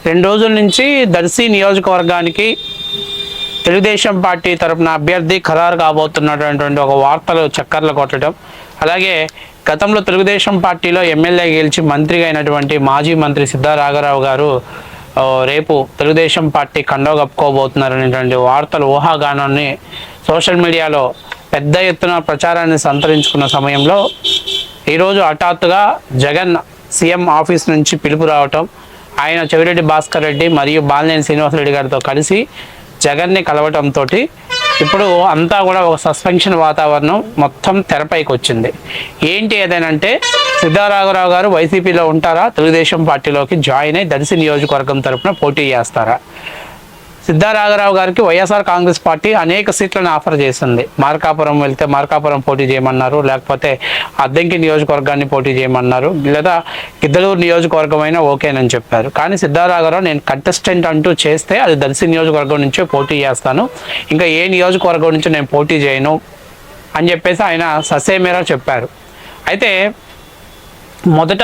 2 రోజుల నుంచి దర్శి నియోజకవర్గానికి తెలుగుదేశం పార్టీ తరపున అభ్యర్థి ఖరారు కాబోతున్నటువంటి ఒక వార్తలు చక్కర్లు కొట్టడం, అలాగే గతంలో తెలుగుదేశం పార్టీలో ఎమ్మెల్యే గెలిచి మంత్రిగా అయినటువంటి మాజీ మంత్రి సిద్ధా రాఘవరావు గారు రేపు తెలుగుదేశం పార్టీ కండవ కప్పుకోబోతున్నారనేటువంటి వార్తలు ఊహాగానాన్ని సోషల్ మీడియాలో పెద్ద ఎత్తున ప్రచారాన్ని సంతరించుకున్న సమయంలో ఈరోజు హఠాత్తుగా జగన్ సీఎం ఆఫీస్ నుంచి పిలుపు రావటం, ఆయన చెవిరెడ్డి భాస్కర్ రెడ్డి మరియు బాలినేని శ్రీనివాసరెడ్డి గారితో కలిసి జగన్ని కలవటంతో ఇప్పుడు అంతా కూడా ఒక సస్పెన్షన్ వాతావరణం మొత్తం తెరపైకి వచ్చింది. ఏంటి ఏదైనంటే సిద్ధా రాఘవరావు గారు వైసీపీలో ఉంటారా, తెలుగుదేశం పార్టీలోకి జాయిన్ అయి దర్శి నియోజకవర్గం తరఫున పోటీ చేస్తారా? సిద్ధా రాఘవరావు గారికి వైఎస్ఆర్ కాంగ్రెస్ పార్టీ అనేక సీట్లను ఆఫర్ చేసింది. మార్కాపురం వెళ్తే మార్కాపురం పోటీ చేయమన్నారు, లేకపోతే అద్దెంకి నియోజకవర్గాన్ని పోటీ చేయమన్నారు, లేదా గిద్దలూరు నియోజకవర్గం అయినా ఓకేనని చెప్పారు. కానీ సిద్ధా రాఘవరావు నేను కంటెస్టెంట్ అంటూ చేస్తే అది దర్శి నియోజకవర్గం నుంచే పోటీ చేస్తాను, ఇంకా ఏ నియోజకవర్గం నుంచి నేను పోటీ చేయను అని చెప్పేసి ఆయన ససేమేరా చెప్పారు. అయితే మొదట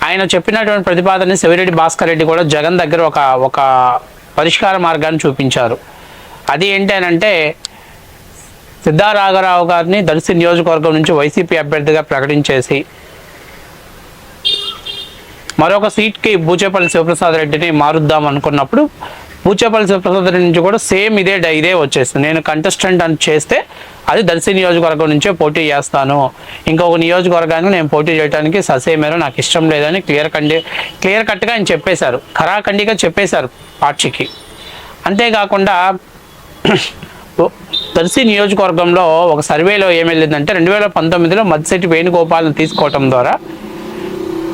ఆయన చెప్పినటువంటి ప్రతిపాదనని చెవిరెడ్డి భాస్కర్ రెడ్డి కూడా జగన్ దగ్గర ఒక పరిష్కార మార్గాన్ని చూపించారు. అది ఏంటి అని అంటే సిద్ధా రాఘవరావు గారిని దర్శి నియోజకవర్గం నుంచి వైసీపీ అభ్యర్థిగా ప్రకటించేసి మరొక సీట్కి బూచేపల్లి శివప్రసాద్ రెడ్డిని మారుద్దాం అనుకున్నప్పుడు బూచేపల్లి శివప్రసాద్ రెడ్డి నుంచి కూడా సేమ్ ఇదే వచ్చేసింది. నేను కంటెస్టెంట్ అని చేస్తే అది దర్శి నియోజకవర్గం నుంచే పోటీ చేస్తాను, ఇంకొక నియోజకవర్గానికి నేను పోటీ చేయడానికి ససేమేరో నాకు ఇష్టం లేదని క్లియర్ కట్గా ఆయన చెప్పేశారు, ఖరాఖండిగా చెప్పేశారు పార్టీకి. అంతేకాకుండా దర్శి నియోజకవర్గంలో ఒక సర్వేలో ఏం వెళ్ళిందంటే 2019లో మద్దిశెట్టి వేణుగోపాల్ని తీసుకోవటం ద్వారా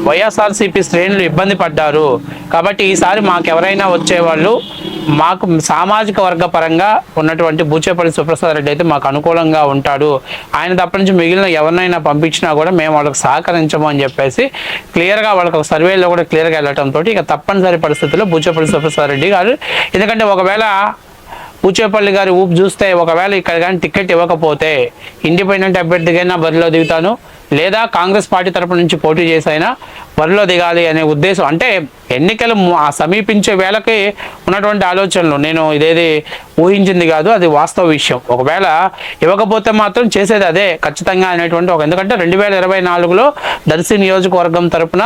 వైఎస్ఆర్సీపీ శ్రేణులు ఇబ్బంది పడ్డారు, కాబట్టి ఈసారి మాకెవరైనా వచ్చేవాళ్ళు మాకు సామాజిక వర్గ పరంగా ఉన్నటువంటి బూచేపల్లి సుప్రసాద్ రెడ్డి అయితే మాకు అనుకూలంగా ఉంటాడు, ఆయన తప్ప నుంచి మిగిలిన ఎవరినైనా పంపించినా కూడా మేము వాళ్ళకి సహకరించము అని చెప్పేసి క్లియర్గా వాళ్ళకి ఒక సర్వేలో కూడా క్లియర్గా వెళ్ళటంతో ఇక తప్పనిసరి పరిస్థితుల్లో బూచేపల్లి సుప్రసాద్ రెడ్డి గారు, ఎందుకంటే ఒకవేళ బూచేపల్లి గారి ఊపు చూస్తే ఒకవేళ ఇక్కడ కానీ టికెట్ ఇవ్వకపోతే ఇండిపెండెంట్ అభ్యర్థికైనా బరిలో దిగుతాను, లేదా కాంగ్రెస్ పార్టీ తరపు నుంచి పోటీ చేసైనా బరిలో దిగాలి అనే ఉద్దేశం. అంటే ఎన్నికలు సమీపించే వేళకి ఉన్నటువంటి ఆలోచనలు, నేను ఇదేది ఊహించింది కాదు, అది వాస్తవ విషయం. ఒకవేళ ఇవ్వకపోతే మాత్రం చేసేది అదే ఖచ్చితంగా అనేటువంటి ఎందుకంటే 2024లో దర్శి నియోజకవర్గం తరపున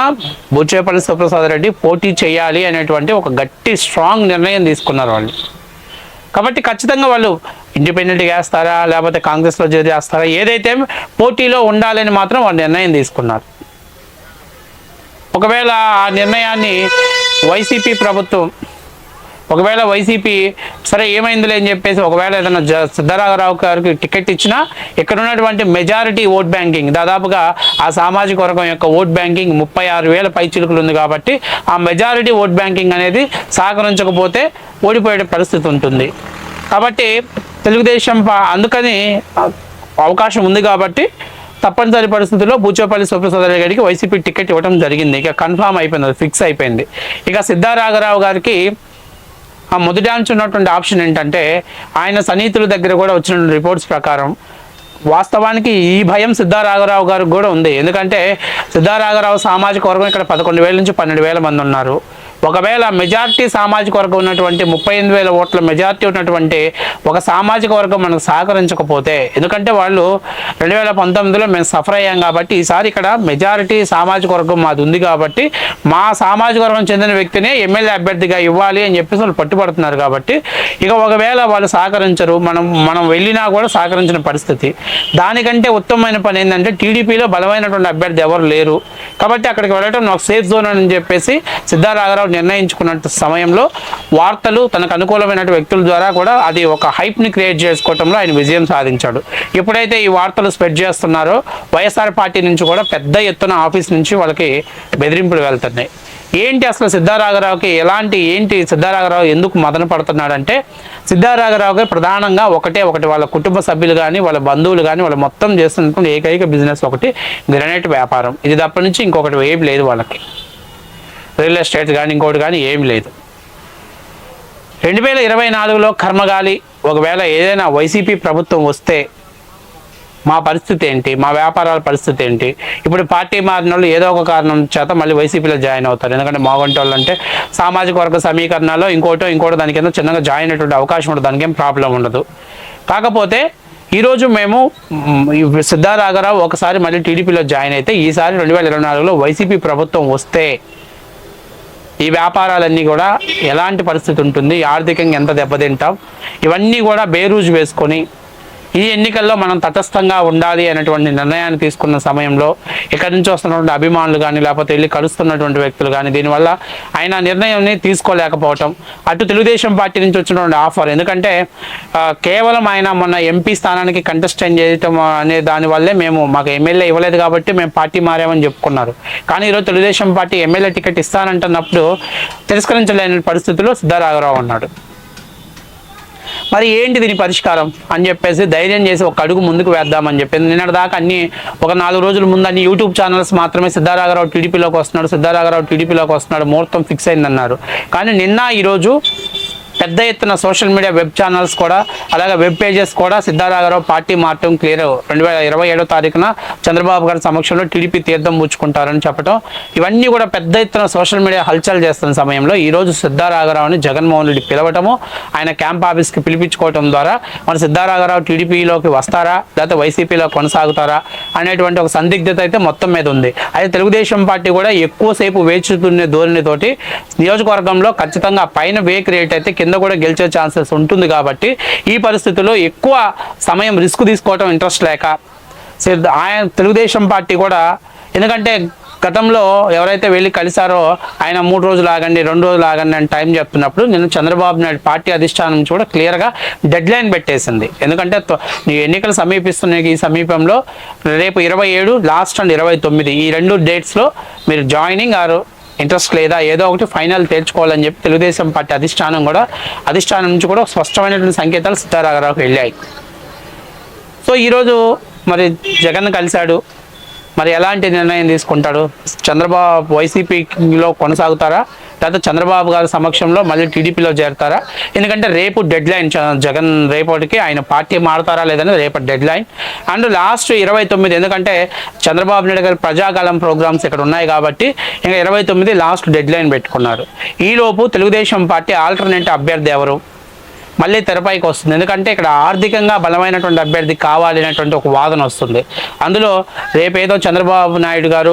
బూచేపల్లి సుప్రసాద్ రెడ్డి పోటీ చేయాలి అనేటువంటి ఒక గట్టి స్ట్రాంగ్ నిర్ణయం తీసుకున్నారు వాళ్ళు. కాబట్టి ఖచ్చితంగా వాళ్ళు ఇండిపెండెంట్గా వేస్తారా లేకపోతే కాంగ్రెస్లో చేస్తారా, ఏదైతే పోటీలో ఉండాలని మాత్రం వాళ్ళు నిర్ణయం తీసుకున్నారు. ఒకవేళ ఆ నిర్ణయాన్ని వైసీపీ ప్రభుత్వం వైసీపీ సరే ఏమైందిలే అని చెప్పేసి ఒకవేళ ఏదైనా సిద్ధా రాఘవరావు గారికి టికెట్ ఇచ్చినా ఇక్కడ ఉన్నటువంటి మెజారిటీ ఓట్ బ్యాంకింగ్ దాదాపుగా ఆ సామాజిక వర్గం యొక్క ఓట్ బ్యాంకింగ్ 36,000 పైచిలుకులు ఉంది, కాబట్టి ఆ మెజారిటీ ఓట్ బ్యాంకింగ్ అనేది సహకరించకపోతే ఓడిపోయే పరిస్థితి ఉంటుంది. కాబట్టి తెలుగుదేశం అందుకని అవకాశం ఉంది కాబట్టి తప్పనిసరి పరిస్థితుల్లో బూచేపల్లి సుప్రసాద్ రెడ్డి గారికి వైసీపీ టికెట్ ఇవ్వడం జరిగింది. ఇక కన్ఫామ్ అయిపోయింది, ఫిక్స్ అయిపోయింది. ఇక సిద్ధా రాఘవరావు గారికి ఆ మొదటి ఉన్నటువంటి ఆప్షన్ ఏంటంటే ఆయన సన్నిహితుల దగ్గర కూడా వచ్చిన రిపోర్ట్స్ ప్రకారం వాస్తవానికి ఈ భయం సిద్ధా రాఘవరావు గారికి కూడా ఉంది. ఎందుకంటే సిద్ధా రాఘవరావు సామాజిక వర్గం ఇక్కడ 11,000 నుంచి 12,000 మంది ఉన్నారు. ఒకవేళ మెజారిటీ సామాజిక వర్గం ఉన్నటువంటి 38,000 ఓట్ల మెజారిటీ ఉన్నటువంటి ఒక సామాజిక వర్గం మనకు సహకరించకపోతే, ఎందుకంటే వాళ్ళు 2019లో మేము సఫర్ అయ్యాం కాబట్టి ఈసారి ఇక్కడ మెజారిటీ సామాజిక వర్గం మాది ఉంది కాబట్టి మా సామాజిక వర్గం చెందిన వ్యక్తినే ఎమ్మెల్యే అభ్యర్థిగా ఇవ్వాలి అని చెప్పేసి వాళ్ళు పట్టుబడుతున్నారు. కాబట్టి ఇక ఒకవేళ వాళ్ళు సహకరించరు, మనం వెళ్ళినా కూడా సహకరించిన పరిస్థితి. దానికంటే ఉత్తమమైన పని ఏంటంటే టీడీపీలో బలమైనటువంటి అభ్యర్థి ఎవరు లేరు కాబట్టి అక్కడికి వెళ్ళడం నాకు సేఫ్ జోన్ అని చెప్పేసి సిద్ధా రాఘవరావు నిర్ణయించుకున్న సమయంలో వార్తలు తనకు అనుకూలమైన వ్యక్తుల ద్వారా కూడా అది ఒక హైప్ని క్రియేట్ చేసుకోవడంలో ఆయన విజయం సాధించాడు. ఎప్పుడైతే ఈ వార్తలు స్ప్రెడ్ చేస్తున్నారో వైఎస్ఆర్ పార్టీ నుంచి కూడా పెద్ద ఎత్తున ఆఫీస్ నుంచి వాళ్ళకి బెదిరింపులు వెళ్తున్నాయి. ఏంటి అసలు సిద్ధా రాఘవరావుకి సిద్ధా రాఘవరావు ఎందుకు మదన పడుతున్నాడంటే సిద్ధా రాఘవరావు గారు ప్రధానంగా ఒకటి వాళ్ళ కుటుంబ సభ్యులు కానీ వాళ్ళ బంధువులు కానీ వాళ్ళు మొత్తం చేస్తున్నటువంటి ఏకైక బిజినెస్ ఒకటి గ్రానైట్ వ్యాపారం. ఇది తప్ప నుంచి ఇంకొకటి ఏం లేదు వాళ్ళకి, రియల్ ఎస్టేట్ కానీ ఇంకోటి కానీ ఏమి లేదు. 2024లో కర్మగాలి ఒకవేళ ఏదైనా వైసీపీ ప్రభుత్వం వస్తే మా పరిస్థితి ఏంటి, మా వ్యాపారాల పరిస్థితి ఏంటి? ఇప్పుడు పార్టీ మారిన వాళ్ళు ఏదో ఒక కారణం చేత మళ్ళీ వైసీపీలో జాయిన్ అవుతారు. ఎందుకంటే మాగంటి వాళ్ళు అంటే సామాజిక వర్గ సమీకరణలో ఇంకోటో దాని కింద చిన్నగా జాయిన్ అయ్యేటువంటి అవకాశం ఉంటుంది, దానికి ఏం ప్రాబ్లం ఉండదు. కాకపోతే ఈరోజు మేము సిద్ధారాఘరావు ఒకసారి మళ్ళీ టీడీపీలో జాయిన్ అయితే ఈసారి 2024లో వైసీపీ ప్రభుత్వం వస్తే ఈ వ్యాపారాలన్నీ కూడా ఎలాంటి పరిస్థితి ఉంటుంది, ఆర్థికంగా ఎంత దెబ్బతింటాం, ఇవన్నీ కూడా బేరూజు వేసుకొని ఈ ఎన్నికల్లో మనం తటస్థంగా ఉండాలి అనేటువంటి నిర్ణయాన్ని తీసుకున్న సమయంలో ఇక్కడి నుంచి వస్తున్నటువంటి అభిమానులు కానీ లేకపోతే వెళ్ళి కలుస్తున్నటువంటి వ్యక్తులు కానీ దీనివల్ల ఆయన నిర్ణయాన్ని తీసుకోలేకపోవటం, అటు తెలుగుదేశం పార్టీ నుంచి వచ్చినటువంటి ఆఫర్, ఎందుకంటే కేవలం ఆయన మొన్న ఎంపీ స్థానానికి కంటెస్టెంట్ చేయటం అనే దానివల్లే మాకు ఎమ్మెల్యే ఇవ్వలేదు కాబట్టి మేము పార్టీ మారామని చెప్పుకున్నారు. కానీ ఈరోజు తెలుగుదేశం పార్టీ ఎమ్మెల్యే టికెట్ ఇస్తానంటున్నప్పుడు తిరస్కరించలేని పరిస్థితుల్లో సిద్ధారాఘరావు ఉన్నాడు. మరి ఏంటి దీని పరిష్కారం అని చెప్పేసి ధైర్యం చేసి ఒక అడుగు ముందుకు వేద్దామని చెప్పింది. నిన్నటి దాకా ఒక 4 రోజుల ముందు అన్ని యూట్యూబ్ ఛానల్స్ మాత్రమే సిద్ధారాఘరావు టీడీపీలోకి వస్తున్నాడు ముహూర్తం ఫిక్స్ అయిందన్నారు. కానీ నిన్న ఈరోజు పెద్ద ఎత్తున సోషల్ మీడియా వెబ్ ఛానల్స్ కూడా అలాగే వెబ్ పేజెస్ కూడా సిద్ధారాఘరావు పార్టీ మార్చడం క్లియర్, 2027వ తారీఖున చంద్రబాబు గారి సమక్షంలో టీడీపీ తీర్థం పుచ్చుకుంటారని చెప్పడం, ఇవన్నీ కూడా పెద్ద ఎత్తున సోషల్ మీడియా హల్చల్ చేస్తున్న సమయంలో ఈరోజు సిద్ధారాఘరావుని జగన్మోహన్ రెడ్డి పిలవటము, ఆయన క్యాంప్ ఆఫీస్కి పిలిపించుకోవటం ద్వారా మన సిద్ధారాఘరావు టీడీపీలోకి వస్తారా లేకపోతే వైసీపీలో కొనసాగుతారా అనేటువంటి ఒక సందిగ్ధత అయితే మొత్తం మీద ఉంది. అయితే తెలుగుదేశం పార్టీ కూడా ఎక్కువసేపు వేచుతున్న ధోరణితోటి నియోజకవర్గంలో ఖచ్చితంగా పైన వేక్ రేట్ అయితే కింద కూడా గెలిచే ఛాన్సెస్ ఉంటుంది. కాబట్టి ఈ పరిస్థితుల్లో ఎక్కువ సమయం రిస్క్ తీసుకోవటం ఇంట్రెస్ట్ లేక ఆయన తెలుగుదేశం పార్టీ కూడా, ఎందుకంటే గతంలో ఎవరైతే వెళ్ళి కలిశారో ఆయన 3 రోజులు ఆగండి 2 రోజులు ఆగండి అని టైం చెప్తున్నప్పుడు నిన్న చంద్రబాబు నాయుడు పార్టీ అధిష్టానం నుంచి కూడా క్లియర్గా డెడ్ లైన్ పెట్టేసింది. ఎందుకంటే ఎన్నికలు సమీపిస్తున్న ఈ సమీపంలో రేపు 27 లాస్ట్ అండ్ 29 ఈ 2 డేట్స్లో మీరు జాయినింగ్ ఆరు ఇంట్రెస్ట్ లేదా ఏదో ఒకటి ఫైనల్ తేల్చుకోవాలని చెప్పి తెలుగుదేశం పార్టీ అధిష్టానం నుంచి కూడా స్పష్టమైనటువంటి సంకేతాలు సిద్ధారాఘరావుకి వెళ్ళాయి. సో ఈరోజు మరి జగన్ కలిశాడు, మరి ఎలాంటి నిర్ణయం తీసుకుంటాడు? చంద్రబాబు వైసీపీలో కొనసాగుతారా లేకపోతే చంద్రబాబు గారి సమక్షంలో మళ్ళీ టీడీపీలో చేరుతారా? ఎందుకంటే రేపు డెడ్ లైన్, జగన్ రేపటికి ఆయన పార్టీ మారుతారా లేదని రేపటి డెడ్ లైన్. అండ్ లాస్ట్ 29, ఎందుకంటే చంద్రబాబు నాయుడు గారి ప్రజాకాలం ప్రోగ్రామ్స్ ఇక్కడ ఉన్నాయి కాబట్టి ఇంకా 29 లాస్ట్ డెడ్ లైన్ పెట్టుకున్నారు. ఈలోపు తెలుగుదేశం పార్టీ ఆల్టర్నేట్ అభ్యర్థి ఎవరు మళ్ళీ తెరపైకి వస్తుంది. ఎందుకంటే ఇక్కడ ఆర్థికంగా బలమైనటువంటి అభ్యర్థి కావాలి అనేటువంటి ఒక వాదన వస్తుంది. అందులో రేపేదో చంద్రబాబు నాయుడు గారు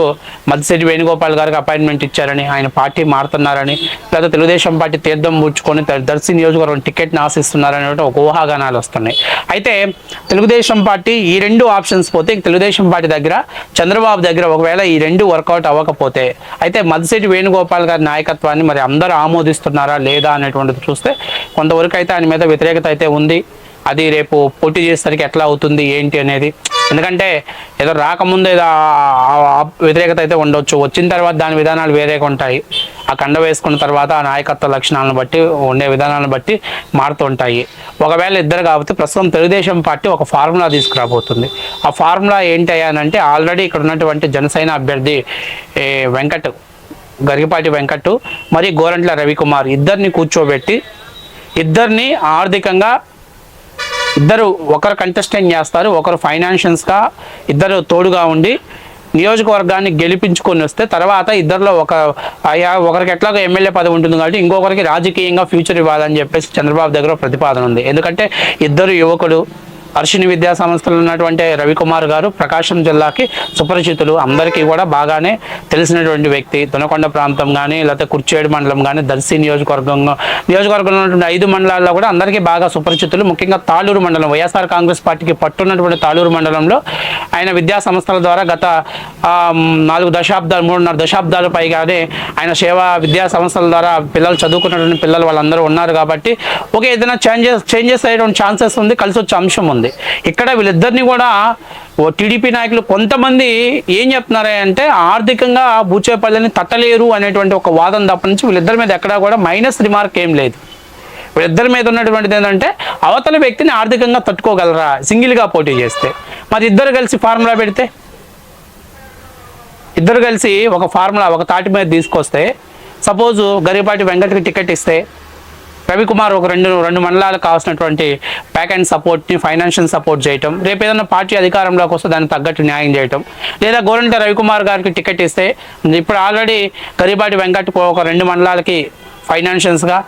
మద్దిశెట్టి వేణుగోపాల్ గారికి అపాయింట్మెంట్ ఇచ్చారని, ఆయన పార్టీ మారుతున్నారని, లేదా తెలుగుదేశం పార్టీ తీర్థం పుచ్చుకొని దర్శి నియోజకవర్గం టికెట్ని ఆశిస్తున్నారనే ఒక ఊహాగానాలు వస్తున్నాయి. అయితే తెలుగుదేశం పార్టీ ఈ 2 ఆప్షన్స్ పోతే తెలుగుదేశం పార్టీ దగ్గర చంద్రబాబు దగ్గర ఒకవేళ ఈ 2 వర్కౌట్ అవ్వకపోతే అయితే మద్దిశెట్టి వేణుగోపాల్ గారి నాయకత్వాన్ని మరి అందరూ ఆమోదిస్తున్నారా లేదా అనేటువంటిది చూస్తే కొంతవరకు అయితే ఆయన మీద వ్యతిరేకత అయితే ఉంది. అది రేపు పోటీ చేసేసరికి ఎట్లా అవుతుంది ఏంటి అనేది, ఎందుకంటే ఏదో రాకముందు ఏదో వ్యతిరేకత అయితే ఉండొచ్చు, వచ్చిన తర్వాత దాని విధానాలు వేరేగా ఉంటాయి. ఆ కండ వేసుకున్న తర్వాత ఆ నాయకత్వ లక్షణాలను బట్టి ఉండే విధానాలను బట్టి మారుతుంటాయి. ఒకవేళ ఇద్దరు కాబట్టి ప్రస్తుతం తెలుగుదేశం పార్టీ ఒక ఫార్ములా తీసుకురాబోతుంది. ఆ ఫార్ములా ఏంటి అంటే ఆల్రెడీ ఇక్కడ ఉన్నటువంటి జనసేన అభ్యర్థి గరికపాటి వెంకట్ మరియు గోరంట్ల రవికుమార్ ఇద్దరిని కూర్చోబెట్టి ఇద్దరిని ఆర్థికంగా ఒకరు కంటెస్టెంట్ చేస్తారు, ఒకరు ఫైనాన్షియల్స్గా ఇద్దరు తోడుగా ఉండి నియోజకవర్గాన్ని గెలిపించుకొని వస్తే తర్వాత ఇద్దరిలో ఒకరికి ఎట్లాగో ఎమ్మెల్యే పదవి ఉంటుంది కాబట్టి ఇంకొకరికి రాజకీయంగా ఫ్యూచర్ ఇవ్వాలని చెప్పేసి చంద్రబాబు దగ్గర ప్రతిపాదన ఉంది. ఎందుకంటే ఇద్దరు యువకులు, అర్షిని విద్యా సంస్థలు ఉన్నటువంటి రవికుమార్ గారు ప్రకాశం జిల్లాకి సుపరిచితులు, అందరికీ కూడా బాగానే తెలిసినటువంటి వ్యక్తి. దొనకొండ ప్రాంతం కానీ లేకపోతే కుర్చేడు మండలం కానీ దర్శి నియోజకవర్గంలో ఉన్నటువంటి 5 మండలాల్లో కూడా అందరికీ బాగా సుపరిచితులు. ముఖ్యంగా తాళూరు మండలం, వైఎస్ఆర్ కాంగ్రెస్ పార్టీకి పట్టున్నటువంటి తాళూరు మండలంలో ఆయన విద్యా సంస్థల ద్వారా గత 3.5 దశాబ్దాలు పైగానే ఆయన సేవా విద్యా సంస్థల ద్వారా పిల్లలు చదువుకున్నటువంటి పిల్లలు వాళ్ళందరూ ఉన్నారు కాబట్టి ఏదైనా చేంజెస్ అయ్యేటువంటి ఛాన్సెస్ ఉంది, కలిసి వచ్చే అంశం ఉంది. ఇక్కడ వీళ్ళిద్దరిని కూడా టీడీపీ నాయకులు కొంతమంది ఏం చెప్తున్నారంటే ఆర్థికంగా బూచేపల్లిని తట్టలేరు అనేటువంటి ఒక వాదన తప్ప నుంచి వీళ్ళిద్దరి మీద ఎక్కడా కూడా మైనస్ రిమార్క్ ఏం లేదు. వీళ్ళిద్దరి మీద ఉన్నటువంటిది ఏంటంటే అవతల వ్యక్తిని ఆర్థికంగా తట్టుకోగలరా సింగిల్గా పోటీ చేస్తే. మరి ఇద్దరు కలిసి ఫార్ములా పెడితే, ఇద్దరు కలిసి ఒక ఫార్ములా ఒక తాటి మీద తీసుకొస్తే, సపోజు గరికపాటి వెంకట్కి టికెట్ ఇస్తే రవికుమార్ ఒక రెండు మండలాలకు కావాల్సినటువంటి ప్యాక్ అండ్ సపోర్ట్ని ఫైనాన్షియల్ సపోర్ట్ చేయటం, రేపు ఏదైనా పార్టీ అధికారంలోకి వస్తే దానికి తగ్గట్టు న్యాయం చేయటం, లేదా గోరంట్ల రవికుమార్ గారికి టికెట్ ఇస్తే ఇప్పుడు ఆల్రెడీ గరిబాటి వెంకట్ ఒక 2 మండలాలకి ఫైనాన్షియల్స్గా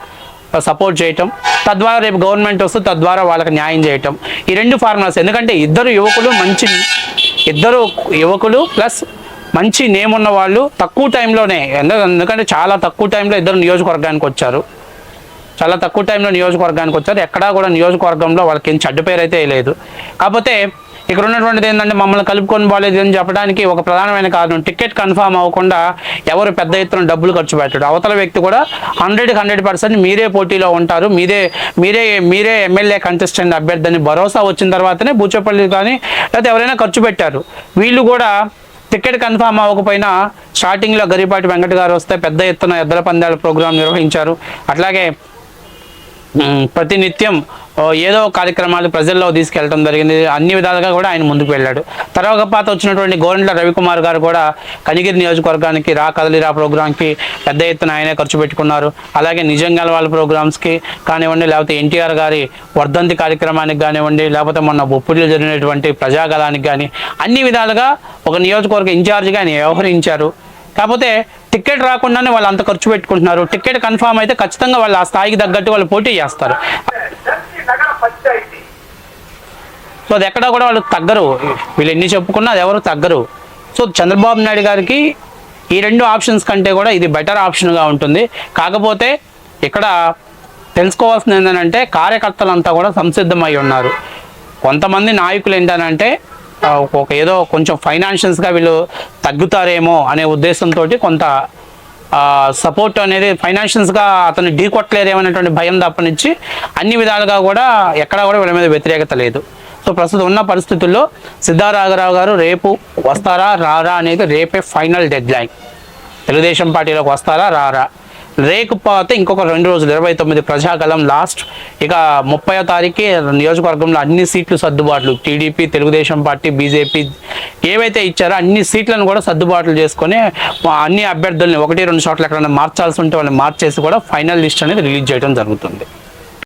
సపోర్ట్ చేయటం, తద్వారా రేపు గవర్నమెంట్ వస్తే తద్వారా వాళ్ళకి న్యాయం చేయటం. ఈ 2 ఫార్ములాస్, ఎందుకంటే ఇద్దరు యువకులు ప్లస్ మంచి నేమ్ ఉన్న వాళ్ళు తక్కువ టైంలోనే, ఎందుకంటే చాలా తక్కువ టైంలో ఇద్దరు నియోజకవర్గానికి వచ్చారు. ఎక్కడా కూడా నియోజకవర్గంలో వాళ్ళకి ఏం చెడ్డ పేరు అయితే లేదు. కాకపోతే ఇక్కడ ఉన్నటువంటిది ఏంటంటే మమ్మల్ని కలుపుకొని బాగాలేదు అని చెప్పడానికి ఒక ప్రధానమైన కారణం, టికెట్ కన్ఫామ్ అవ్వకుండా ఎవరు పెద్ద ఎత్తున డబ్బులు ఖర్చు పెట్టాడు. అవతల వ్యక్తి కూడా 100% మీరే పోటీలో ఉంటారు, మీరే ఎమ్మెల్యే కంటెస్టెంట్ అభ్యర్థిని భరోసా వచ్చిన తర్వాతనే బూచపల్లి కానీ లేకపోతే ఎవరైనా ఖర్చు పెట్టారు. వీళ్ళు కూడా టికెట్ కన్ఫామ్ అవ్వకపోయినా స్టార్టింగ్లో గరిపాటి వెంకట గారు వస్తే పెద్ద ఎత్తున ఎద్దుల పందాల ప్రోగ్రాం నిర్వహించారు. అట్లాగే ప్రతినిత్యం ఏదో కార్యక్రమాలు ప్రజల్లో తీసుకెళ్ళడం జరిగింది. అన్ని విధాలుగా కూడా ఆయన ముందుకు వెళ్ళాడు. తర్వాత వచ్చినటువంటి గోరంట్ల రవికుమార్ గారు కూడా కనిగిరి నియోజకవర్గానికి కదలిరా ప్రోగ్రాంకి పెద్ద ఎత్తున ఆయనే ఖర్చు పెట్టుకున్నారు. అలాగే నిజంగా వాళ్ళ ప్రోగ్రామ్స్కి కానివ్వండి, లేకపోతే ఎన్టీఆర్ గారి వర్ధంతి కార్యక్రమానికి కానివ్వండి, లేకపోతే మొన్న బొప్పుడిలో జరిగినటువంటి ప్రజాగలానికి కానీ అన్ని విధాలుగా ఒక నియోజకవర్గ ఇన్ఛార్జిగా ఆయన వ్యవహరించారు. కాకపోతే టికెట్ రాకుండానే వాళ్ళు అంత ఖర్చు పెట్టుకుంటున్నారు. టికెట్ కన్ఫామ్ అయితే ఖచ్చితంగా వాళ్ళు ఆ స్థాయికి తగ్గట్టు వాళ్ళు పోటీ చేస్తారు. సో అది ఎక్కడా కూడా వాళ్ళు తగ్గరు. వీళ్ళు ఎన్ని చెప్పుకున్నా అది ఎవరు తగ్గరు. సో చంద్రబాబు నాయుడు గారికి ఈ 2 ఆప్షన్స్ కంటే కూడా ఇది బెటర్ ఆప్షన్గా ఉంటుంది. కాకపోతే ఇక్కడ తెలుసుకోవాల్సింది ఏంటంటే కార్యకర్తలంతా కూడా సంసిద్ధమై ఉన్నారు. కొంతమంది నాయకులు ఏంటంటే ఏదో కొంచెం ఫైనాన్షియల్స్గా వీళ్ళు తగ్గుతారేమో అనే ఉద్దేశంతో కొంత సపోర్ట్ అనేది ఫైనాన్షియల్స్గా అతను ఢీ కొట్టలేరేమనేటువంటి భయం తప్పనిచ్చి అన్ని విధాలుగా కూడా ఎక్కడా కూడా వీళ్ళ మీద వ్యతిరేకత లేదు. సో ప్రస్తుతం ఉన్న పరిస్థితుల్లో సిద్ధారాఘరావు గారు రేపు వస్తారా రారా అనేది రేపే ఫైనల్ డెడ్లైన్. తెలుగుదేశం పార్టీలోకి వస్తారా రారా, లేకపోతే ఇంకొక 2 రోజులు 29 ప్రజాగలం లాస్ట్. ఇక 30వ తారీఖు నియోజకవర్గంలో అన్ని సీట్లు సర్దుబాట్లు, టీడీపీ, తెలుగుదేశం పార్టీ, బీజేపీ ఏవైతే ఇచ్చారో అన్ని సీట్లను కూడా సర్దుబాట్లు చేసుకొని అన్ని అభ్యర్థుల్ని 1-2 చోట్ల ఎక్కడైనా మార్చాల్సి ఉంటే వాళ్ళని మార్చేసి కూడా ఫైనల్ లిస్ట్ అనేది రిలీజ్ చేయడం జరుగుతుంది.